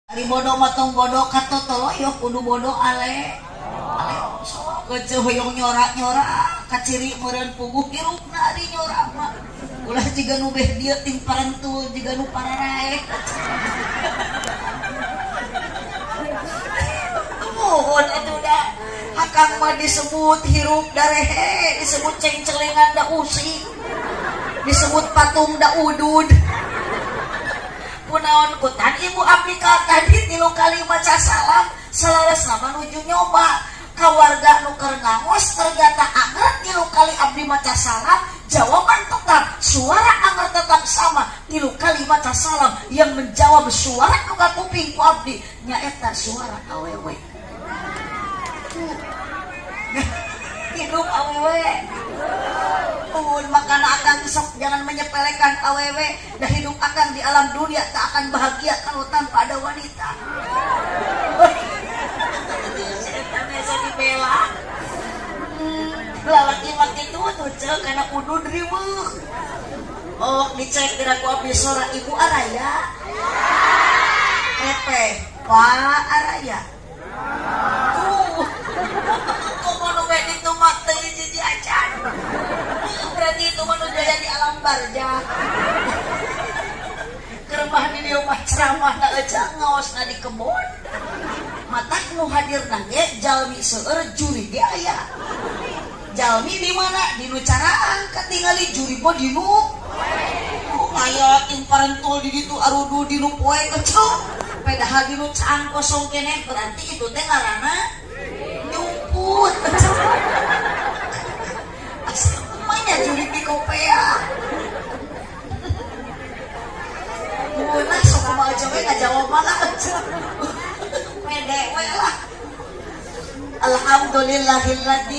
Ari bodoh matong bodoh katotolo yo kudu bodoh ale. Ale kece hoyong nyorak-nyorak kaciri meureun puguh hirupna ari nyorak mah. Ulah jiga nu beh dieu ting parentul jiga nu pararae. Mohon atuh da. Akang mah disebut hirup darehe, disebut ceng-celengan da usik. Disebut patung da udud. Punaon kutan ibu abdi tadi tilu kali maca salam selaras nama nuju nyoba kawarga nuker ngangos ternyata anger tilu kali abdi maca salam jawaban tetap suara anger tetap sama tilu kali maca salam yang menjawab suara nuka kuping ku abdi nyaeta suara awewe hidup awewe makana akan sok jangan menyepelekan awewe dah hidup akan di alam dunia tak akan bahagia kalau tanpa ada wanita. Biasa dibela lalaki maki itu tuh cek karena udud riweuh. Oh dicek tidak ku abdi sora ibu Araya Pepe Pak Araya kok mau itu mati jadi acan berarti itu manusia di alam barja keremah di dia mah ceramah na aja ngaos na di kebun matak nu hadir nage jalmi seueur juri ge aya jalmi di mana di nu caraan katingali juri po di nu aya ting parentul di ditu arudu di nu poe kecil padahal di nu caan kosong keneh berarti itu teh ngaranna nyumput aslinya juri di kopea nah sok mau aja we ngajawab malah aja pede we lah alhamdulillahilladzi